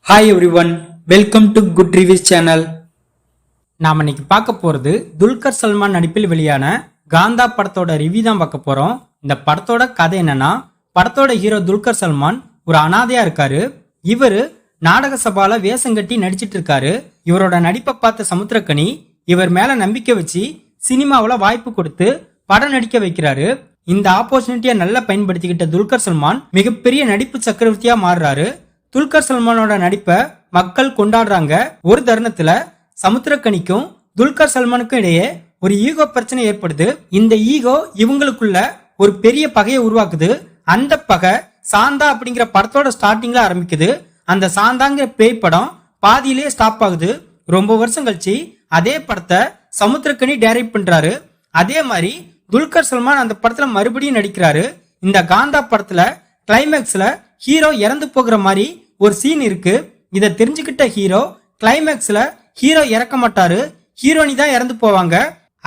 Hi everyone, welcome to good reviews channel. நாம இன்னைக்கு பார்க்க போறது துல்கர் சல்மான் நடிப்பில் வெளியான காந்தா படத்தோட ரிவ்யூ தான் பார்க்க போறோம். இந்த படத்தோட கதை என்னன்னா, படத்தோட ஹீரோ துல்கர் சல்மான் ஒரு அனாதையா இருக்காரு. இவரு நாடக சபால வேஷம் கட்டி நடிச்சிட்டு இருக்காரு. இவரோட நடிப்பை பார்த்த சமுத்திரக்கனி இவர் மேல நம்பிக்கை வச்சு சினிமாவில் வாய்ப்பு கொடுத்து படம் நடிக்க வைக்கிறாரு. இந்த ஆப்பர்ச்சுனிட்டியை நல்லா பயன்படுத்திக்கிட்ட துல்கர் சல்மான் மிகப்பெரிய நடிப்பு சக்கரவர்த்தியா மாறுறாரு. துல்கர் சல்மானோட நடிப்பை மக்கள் கொண்டாடுறாங்க. ஒரு தருணத்துல சமுத்திரக்கனிக்கும் துல்கர் சல்மானுக்கும் இடையே ஒரு ஈகோ பிரச்சனை ஏற்படுது. இந்த ஈகோ இவங்களுக்குள்ள ஒரு பெரிய பகையை உருவாக்குது. அந்த பகை சாந்தா அப்படிங்கிற படத்தோட ஸ்டார்டிங்ல ஆரம்பிக்குது. அந்த சாந்தாங்கிற பேய் படம் பாதியிலேயே ஸ்டாப் ஆகுது. ரொம்ப வருஷம் கழிச்சு அதே படத்தை சமுத்திரக்கனி டைரக்ட் பண்றாரு. அதே மாதிரி துல்கர் சல்மான் அந்த படத்துல மறுபடியும் நடிக்கிறாரு. இந்த காந்தா படத்துல கிளைமேக்ஸ்ல ஹீரோ இறந்து போகிற மாதிரி ஒரு சீன் இருக்கு. இதை தெரிஞ்சுக்கிட்ட ஹீரோ கிளைமேக்ஸ்ல ஹீரோ இறக்க மாட்டாரு, ஹீரோனி தான் இறந்து போவாங்க.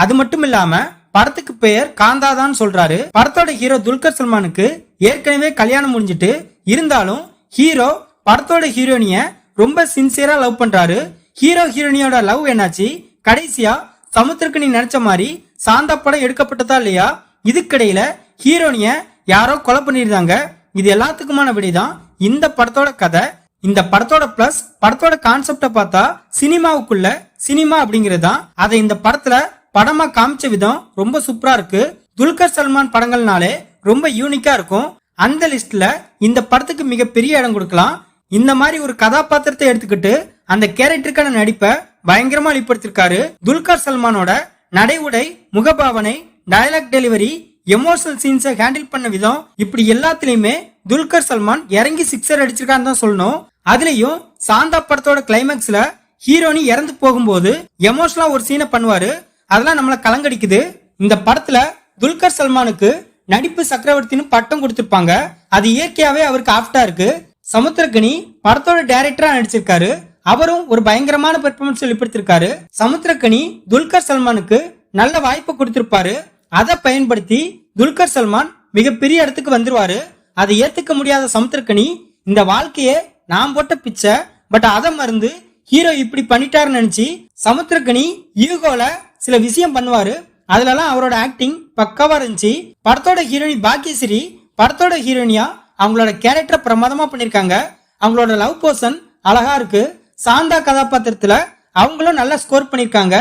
அது மட்டும் இல்லாம படத்துக்கு பெயர் காந்தா தான் சொல்றாரு. படத்தோட ஹீரோ துல்கர் சல்மானுக்கு ஏற்கனவே கல்யாணம் முடிஞ்சிட்டு இருந்தாலும் ஹீரோ படத்தோட ஹீரோனிய ரொம்ப சின்சியரா லவ் பண்றாரு. ஹீரோ ஹீரோனியோட லவ் என்னாச்சு? கடைசியா சமுத்திரக்கனி நினைச்ச மாதிரி சாந்தா படம் எடுக்கப்பட்டதா இல்லையா? இதுக்கிடையில ஹீரோனிய யாரோ கொலை பண்ணிருந்தாங்க. இது எல்லாத்துக்குமான விடைதான் இந்த படத்தோட கதை. இந்த படத்தோட பிளஸ் படத்தோட கான்செப்ட பார்த்தா சினிமாவுக்குள்ள சினிமா அப்படிங்கிறது தான். அதை இந்த படத்துல படமா காமிச்ச விதம் ரொம்ப சூப்பரா இருக்கு. துல்கர் சல்மான் படங்கள்னாலே ரொம்ப யூனிக்கா இருக்கும். அந்த லிஸ்ட்ல இந்த படத்துக்கு மிகப்பெரிய இடம் கொடுக்கலாம். இந்த மாதிரி ஒரு கதாபாத்திரத்தை எடுத்துக்கிட்டு அந்த கேரக்டருக்கான நடிப்பை பயங்கரமா வெளிப்படுத்திருக்காரு. துல்கர் சல்மானோட நடை உடை, முகபாவனை, டயலாக் டெலிவரி, எமோஷனல் சீன்ஸை ஹேண்டில் பண்ண விதம், இப்படி எல்லாத்துலயுமே துல்கர் சல்மான் இறங்கி சிக்ஸர் அடிச்சிருக்கான்னு தான் சொல்லணும். அதுலயும் சாந்தா படத்தோட கிளைமேக்ஸ்ல ஹீரோனி இறந்து போகும்போது எமோஷனலா ஒரு சீனை பண்ணுவாரு. அதெல்லாம் நம்மள கலங்கடிக்குது. இந்த படத்துல துல்கர் சல்மானுக்கு நடிப்பு சக்கரவர்த்தின்னு பட்டம் கொடுத்திருப்பாங்க. அது இயற்கையாவே அவருக்கு ஆப்டா இருக்கு. சமுத்திரக்கனி படத்தோட டைரக்டரா நடிச்சிருக்காரு. அவரும் ஒரு பயங்கரமான பெர்ஃபார்மன்ஸ் வெளிப்படுத்திருக்காரு. சமுத்திரக்கனி துல்கர் சல்மானுக்கு நல்ல வாய்ப்பு கொடுத்திருப்பாரு. அதை பயன்படுத்தி துல்கர் சல்மான் மிகப்பெரிய இடத்துக்கு வந்துருவாரு. அதை ஏத்துக்க முடியாத சமுத்திரக்கனி இந்த வாழ்க்கையே நான் போட்ட பிச்சை, பட் அதை மறந்து ஹீரோ இப்படி பண்ணிட்டாருன்னு நினைச்சு சமுத்திரக்கனி ஈகோல சில விஷயம் பண்ணுவாரு. அதுலலாம் அவரோட ஆக்டிங் பக்காவா இருந்துச்சு. படத்தோட ஹீரோனி பாக்கியஸ்ரீ படத்தோட ஹீரோனியா அவங்களோட கேரக்டரை பிரமாதமா பண்ணிருக்காங்க. அவங்களோட லவ் போர்ஷன் அழகா இருக்கு. சாந்தா கதாபாத்திரத்துல அவங்களும் நல்லா ஸ்கோர் பண்ணிருக்காங்க.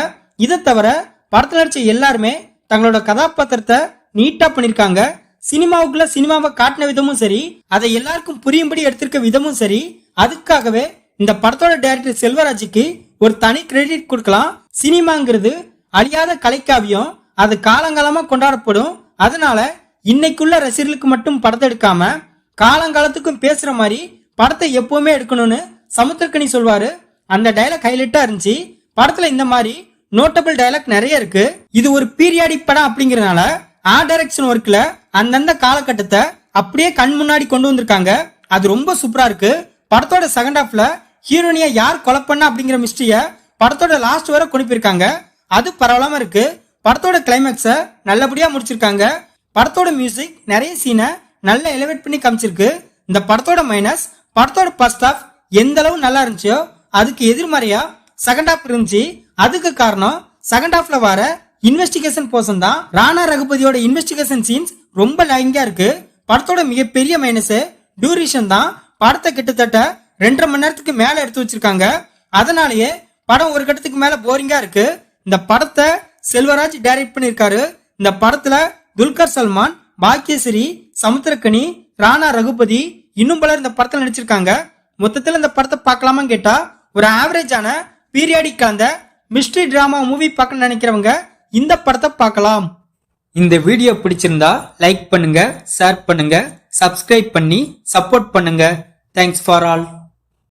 இதை தவிர படத்துல நடிச்ச எல்லாருமே தங்களோட கதாபாத்திரத்தை நீட்டா பண்ணிருக்காங்க. சினிமாவுக்குள்ள சினிமாவை காட்டின விதமும் சரி, அதை எல்லாருக்கும் புரியும்படி எடுத்திருக்க விதமும் சரி. அதுக்காகவே இந்த படத்தோட டைரக்டர் செல்வராஜுக்கு ஒரு தனி கிரெடிட் கொடுக்கலாம். சினிமாங்கிறது அழியாத கலைக்காவியம், அது காலங்காலமா கொண்டாடப்படும். அதனால இன்னைக்குள்ள ரசிகர்களுக்கு மட்டும் படத்தை எடுக்காம காலங்காலத்துக்கும் பேசுற மாதிரி படத்தை எப்பவுமே எடுக்கணும்னு சமுத்திரக்கனி சொல்வாரு. அந்த டைலாக் ஹைலைட்டா இருந்துச்சு. படத்துல இந்த மாதிரி நோட்டபிள் டைலாக் நிறைய இருக்கு. இது ஒரு பீரியாடிக் படம் அப்படிங்கறதுனால ஆர்ட் டைரக்ஷன் ஒர்க்ல அந்தந்த காலகட்டத்தை அப்படியே கண் முன்னாடி கொண்டு வந்திருக்காங்க. அது ரொம்ப சூப்பரா இருக்கு. படத்தோட செகண்ட் ஹாஃப்ல ஹீரோனியா யார் கொலை பண்ண அப்படிங்கிற மிஸ்டரிய படத்தோட லாஸ்ட் வரை கொண்டு போயிருக்காங்க. அது பரவலாம இருக்கு. படத்தோட கிளைமேக்ஸ நல்லபடியா முடிச்சிருக்காங்க. படத்தோட மியூசிக் நிறைய சீனை நல்லா எலிவேட் பண்ணி காமிச்சிருக்கு. இந்த படத்தோட மைனஸ் படத்தோட ஃபர்ஸ்ட் ஹாஃப் எந்த அளவு நல்லா இருந்துச்சோ அதுக்கு எதிர்மறையா செகண்ட் ஹாஃப் இருந்துச்சு. அதுக்கு காரணம் செகண்ட் ஹாஃப்ல வர இன்வெஸ்டிகேஷன் போர்ஷன் தான். ராணா ரகுபதியோட இன்வெஸ்டிகேஷன் சீன்ஸ் ரொம்ப லாங்கிங்கா இருக்கு. படத்தோட மிகப்பெரிய மைனஸ் டியூரேஷன் தான். படத்தை கிட்டத்தட்ட 2.5 மணி நேரத்துக்கு மேல எடுத்து வச்சிருக்காங்க. அதனாலேயே படம் ஒரு கட்டத்துக்கு மேல போரிங்கா இருக்கு. இந்த படத்தை செல்வராஜ் டைரக்ட் பண்ணிருக்காரு. இந்த படத்துல துல்கர் சல்மான், பாக்கியஸ்ரீ, சமுத்திரக்கனி, ராணா ரகுபதி இன்னும் பலர் இந்த படத்துல நடிச்சிருக்காங்க. மொத்தத்துல இந்த படத்தை பார்க்கலாமான்னு கேட்டா ஒரு ஆவரேஜான பீரியாடிக் கலந்த மிஸ்ட்ரி டிராமா மூவி பார்க்க நினைக்கிறவங்க இந்த படத்தை பார்க்கலாம். இந்த வீடியோ பிடிச்சிருந்தா லைக் பண்ணுங்க, ஷேர் பண்ணுங்க, சப்ஸ்கிரைப் பண்ணி சப்போர்ட் பண்ணுங்க. Thanks for all.